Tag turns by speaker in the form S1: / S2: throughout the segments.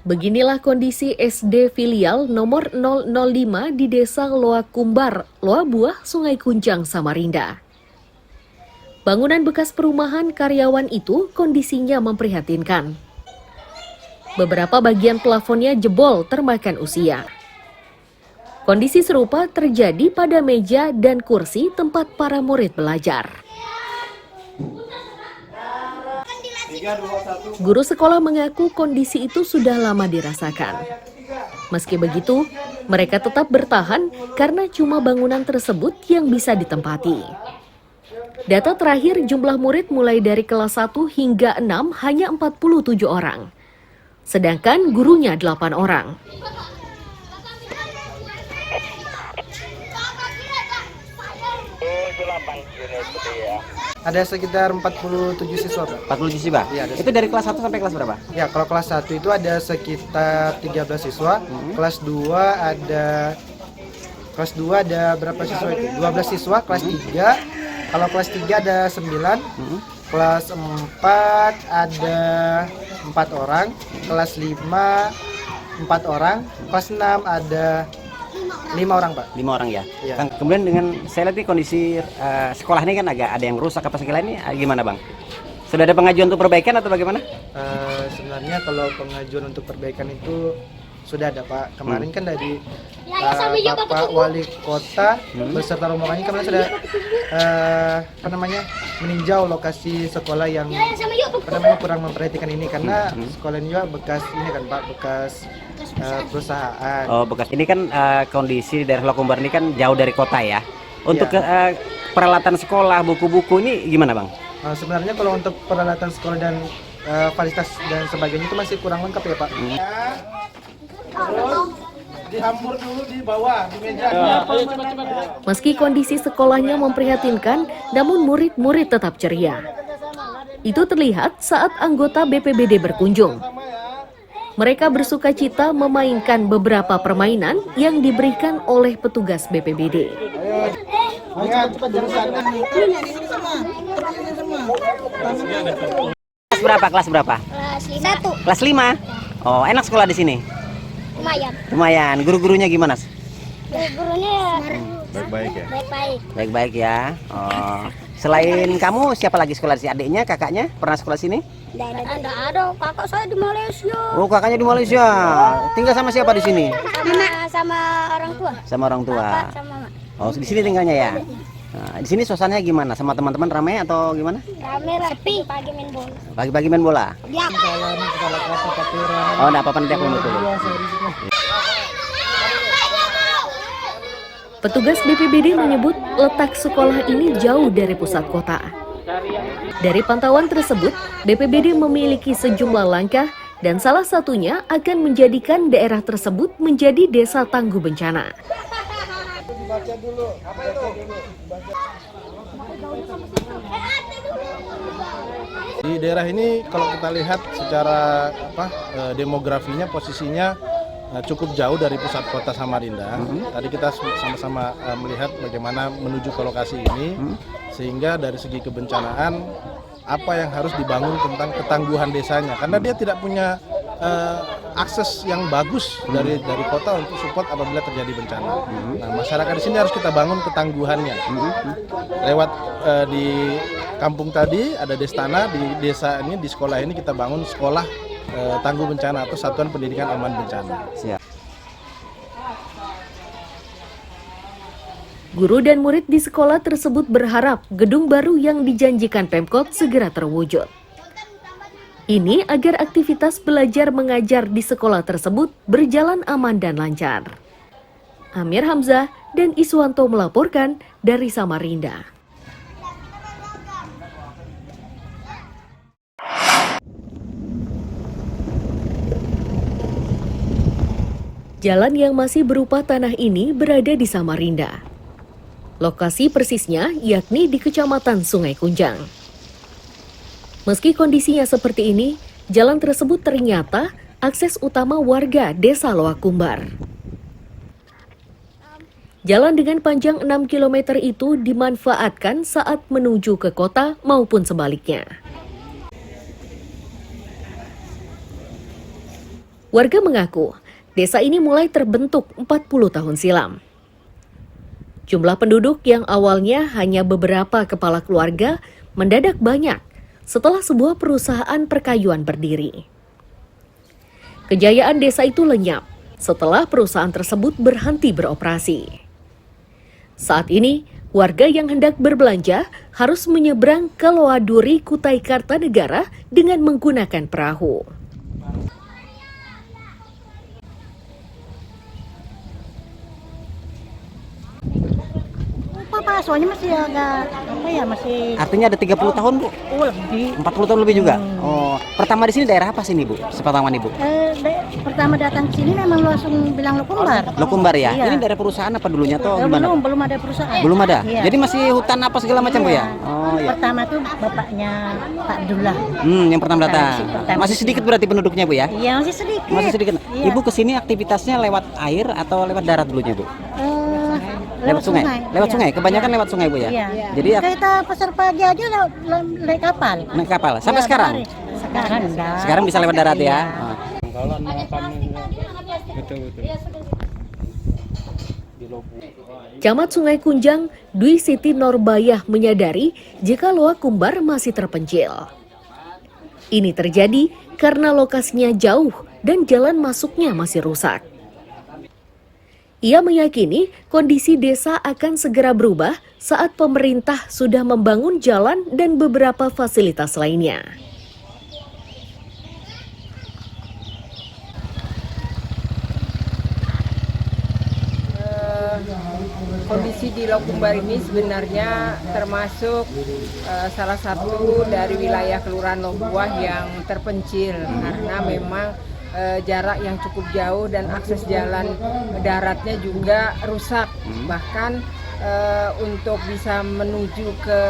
S1: Beginilah kondisi SD filial nomor 005 di Desa Loa Kumbar, Loa Buah, Sungai Kunjang, Samarinda. Bangunan bekas perumahan karyawan itu kondisinya memprihatinkan. Beberapa bagian plafonnya jebol termakan usia. Kondisi serupa terjadi pada meja dan kursi tempat para murid belajar. Guru sekolah mengaku kondisi itu sudah lama dirasakan. Meski begitu, mereka tetap bertahan karena cuma bangunan tersebut yang bisa ditempati. Data terakhir jumlah murid mulai dari kelas 1 hingga 6 hanya 47 orang. Sedangkan gurunya 8 orang.
S2: Ada sekitar 47 siswa, Pak.
S3: 47 siswa?
S2: Iya,
S3: itu dari kelas 1 sampai kelas berapa?
S2: Ya, kalau kelas 1 itu ada sekitar 13 siswa, kelas 2 ada berapa siswa itu? 12 siswa, kelas 3. Kalau kelas 3 ada 9, kelas 4 ada 4 orang, kelas 5 4 orang, kelas 6 ada 5 orang, Pak.
S3: 5 orang ya?
S2: Iya.
S3: Kang, kemudian dengan saya lihat nih kondisi sekolah ini kan agak ada yang rusak apa segala ini gimana Bang? Sudah ada pengajuan untuk perbaikan atau bagaimana?
S2: Sebenarnya kalau pengajuan untuk perbaikan itu sudah ada, Pak. Kemarin kan dari Bapak Wali Kota beserta rombongannya kemarin sudah meninjau lokasi sekolah yang kurang memperhatikan ini karena sekolah ini juga bekas ini kan, Pak, bekas perusahaan.
S3: Oh, bekas. Ini kan kondisi daerah Loa Kumbar ini kan jauh dari kota ya. Untuk peralatan sekolah, buku-buku ini gimana Bang?
S2: Sebenarnya kalau untuk peralatan sekolah dan fasilitas dan sebagainya itu masih kurang lengkap ya, Pak. Terus dihampur dulu di bawah di meja.
S1: Meski kondisi sekolahnya memprihatinkan, namun murid-murid tetap ceria. Itu terlihat saat anggota BPBD berkunjung. Mereka bersukacita memainkan beberapa permainan yang diberikan oleh petugas BPBD.
S3: Kelas berapa?
S4: Kelas 1.
S3: Kelas 5. Oh, enak sekolah di sini?
S4: Lumayan.
S3: Lumayan. Guru-gurunya gimana?
S4: Gurunya
S2: Baik-baik ya.
S4: baik-baik.
S3: Baik-baik ya. Oh. Selain kamu, siapa lagi sekolah di sini? Adiknya, kakaknya pernah sekolah sini?
S4: Tidak ada. Kakak saya di Malaysia.
S3: Oh, kakaknya di Malaysia. Tinggal sama siapa di sini?
S4: Sama orang tua.
S3: Sama orang tua.
S4: Bapak sama mak.
S3: Oh, di sini tinggalnya ya. Nah, di sini suasananya gimana? Sama teman-teman ramai atau gimana?
S4: Rame sepi. Pagi main bola.
S3: Pagi-pagi main bola.
S4: Ya.
S3: Oh, enggak apa-apa nanti aku nutup.
S1: Petugas BPBD menyebut letak sekolah ini jauh dari pusat kota. Dari pantauan tersebut, BPBD memiliki sejumlah langkah dan salah satunya akan menjadikan daerah tersebut menjadi desa tangguh bencana.
S5: Di daerah ini kalau kita lihat secara demografinya posisinya cukup jauh dari pusat kota Samarinda. Tadi kita sama-sama melihat bagaimana menuju ke lokasi ini, sehingga dari segi kebencanaan apa yang harus dibangun tentang ketangguhan desanya, karena dia tidak punya akses yang bagus dari kota untuk support apabila terjadi bencana. Nah, masyarakat di sini harus kita bangun ketangguhannya. Lewat di kampung tadi ada Destana, di desa ini, di sekolah ini kita bangun sekolah tangguh bencana atau Satuan Pendidikan Aman Bencana.
S3: Siap.
S1: Guru dan murid di sekolah tersebut berharap gedung baru yang dijanjikan Pemkot segera terwujud. Ini agar aktivitas belajar mengajar di sekolah tersebut berjalan aman dan lancar. Amir Hamzah dan Iswanto melaporkan dari Samarinda. Jalan yang masih berupa tanah ini berada di Samarinda. Lokasi persisnya yakni di Kecamatan Sungai Kunjang. Meski kondisinya seperti ini, jalan tersebut ternyata akses utama warga Desa Loa Kumbar. Jalan dengan panjang 6 km itu dimanfaatkan saat menuju ke kota maupun sebaliknya. Warga mengaku desa ini mulai terbentuk 40 tahun silam. Jumlah penduduk yang awalnya hanya beberapa kepala keluarga mendadak banyak setelah sebuah perusahaan perkayuan berdiri. Kejayaan desa itu lenyap setelah perusahaan tersebut berhenti beroperasi. Saat ini, warga yang hendak berbelanja harus menyeberang ke Loaduri, Kutai Kartanegara dengan menggunakan perahu.
S6: Pak, soalnya masih agak masih
S3: Artinya ada 30 tahun, Bu?
S6: lebih.
S3: 40 tahun lebih juga? Oh, pertama di sini daerah apa sini, Bu? Pertama nih, Bu?
S6: Pertama datang ke sini memang langsung bilang Lokumbar.
S3: Lokumbar ya?
S6: Iya.
S3: Ini daerah perusahaan apa dulunya tuh gimana?
S6: Belum ada perusahaan.
S3: Belum ada?
S6: Iya.
S3: Jadi masih hutan apa segala macam, Bu ya? Oh iya.
S6: Pertama tuh bapaknya Pak Abdullah.
S3: Yang pertama datang.
S6: Pertama.
S3: Masih sedikit berarti penduduknya, Bu ya?
S6: Iya, masih sedikit.
S3: Masih sedikit.
S6: Iya.
S3: Ibu kesini aktivitasnya lewat air atau lewat darat dulunya, Bu?
S6: Lewat sungai.
S3: Lewat
S6: Iya.
S3: sungai. Kebanyakan lewat sungai, Bu ya?
S6: Iya.
S3: Jadi
S6: kita pasar pagi aja naik kapal.
S3: naik kapal. Sampai
S6: Iya,
S3: sekarang?
S6: Sekarang enggak.
S3: Sekarang bisa lewat darat ya?
S6: Iya.
S3: Oh.
S1: Camat Sungai Kunjang, Dwi Siti Norbayah menyadari jika Loakumbar masih terpencil. Ini terjadi karena lokasinya jauh dan jalan masuknya masih rusak. Ia meyakini kondisi desa akan segera berubah saat pemerintah sudah membangun jalan dan beberapa fasilitas lainnya.
S7: Kondisi di Lokumbar ini sebenarnya termasuk salah satu dari wilayah Kelurahan Lombuah yang terpencil karena memang jarak yang cukup jauh dan akses jalan daratnya juga rusak. Bahkan untuk bisa menuju ke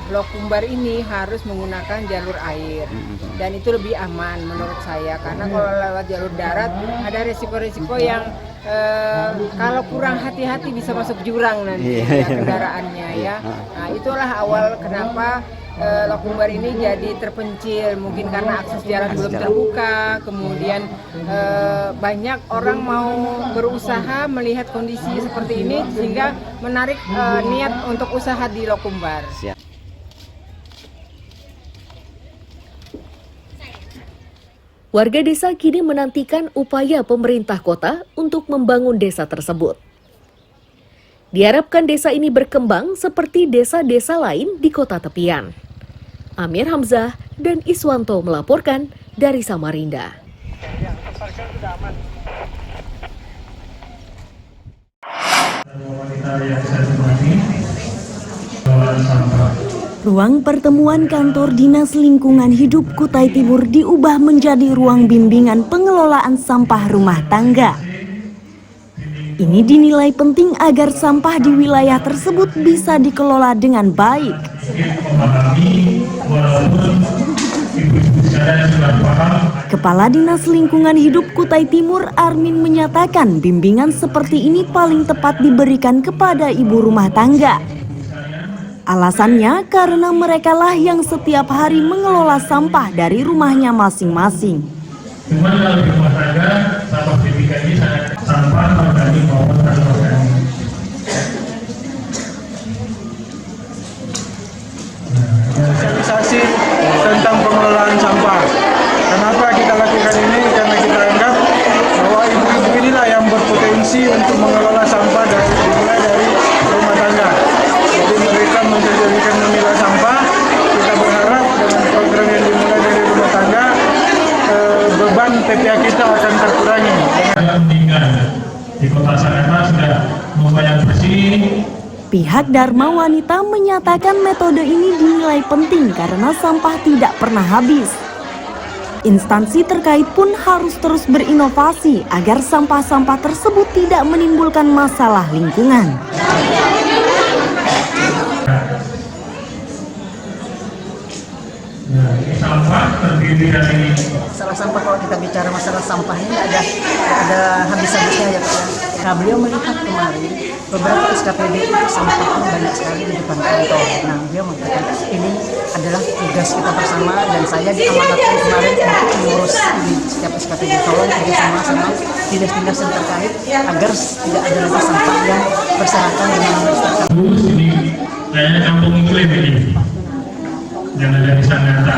S7: Lokumbar ini harus menggunakan jalur air dan itu lebih aman menurut saya karena kalau lewat jalur darat ada resiko-resiko yang kalau kurang hati-hati bisa masuk jurang nanti ya, kendaraannya ya. Nah itulah awal kenapa Lokumbar ini jadi terpencil, mungkin karena akses jalan belum terbuka, kemudian banyak orang mau berusaha melihat kondisi seperti ini sehingga menarik niat untuk usaha di Lokumbar.
S1: Warga desa kini menantikan upaya pemerintah kota untuk membangun desa tersebut. Diharapkan desa ini berkembang seperti desa-desa lain di kota tepian. Amir Hamzah dan Iswanto melaporkan dari Samarinda.
S8: Ruang pertemuan kantor Dinas Lingkungan Hidup Kutai Timur diubah menjadi ruang bimbingan pengelolaan sampah rumah tangga. Ini dinilai penting agar sampah di wilayah tersebut bisa dikelola dengan baik. Kepala Dinas Lingkungan Hidup Kutai Timur Armin menyatakan bimbingan seperti ini paling tepat diberikan kepada ibu rumah tangga. Alasannya karena merekalah yang setiap hari mengelola sampah dari rumahnya masing-masing.
S9: Cuman kalau di rumah tangga, sampah ini sampah organik maupun non-organik. Sosialisasi tentang pengelolaan sampah. Kenapa kita lakukan ini? Karena kita anggap bahwa ibu-ibu inilah yang berpotensi untuk mengelola sampah mulai dari rumah tangga. Jadi mereka menjadikan memilah sampah. Kita berharap dengan program yang dimulai dari rumah tangga, beban PPA kita akan terkurangi. Meninggal di Kota Sangatta sudah lumayan bersih.
S8: Pihak Dharma Wanita menyatakan metode ini dinilai penting karena sampah tidak pernah habis. Instansi terkait pun harus terus berinovasi agar sampah-sampah tersebut tidak menimbulkan masalah lingkungan.
S9: Sampah terdiri dari
S6: Masalah sampah, kalau kita bicara masalah sampah ini ada habis-habisnya ya Pak.
S10: beliau melihat kemarin beberapa SKPD itu sampahnya banyak sekali di depan kantor. Nah, beliau mengatakan ini adalah tugas kita bersama dan saya diamanatkan kemarin untuk mengurus di setiap SKPD. Tolong kerjasama sama dinas-dinas yang terkait agar tidak ada lagi sampah yang berserakan dengan masyarakat.
S11: Ini kayaknya kampung iklim ini yang ada di Sangatta.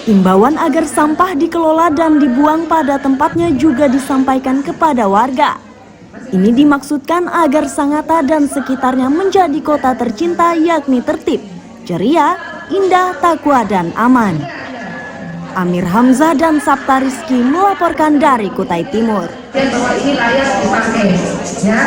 S8: Imbauan agar sampah dikelola dan dibuang pada tempatnya juga disampaikan kepada warga. Ini dimaksudkan agar Sangatta dan sekitarnya menjadi kota tercinta yakni tertib, ceria, indah, takwa, dan aman. Amir Hamzah dan Sabta Rizky melaporkan dari Kutai Timur.
S12: Bahwa ini layak dipakai, ya.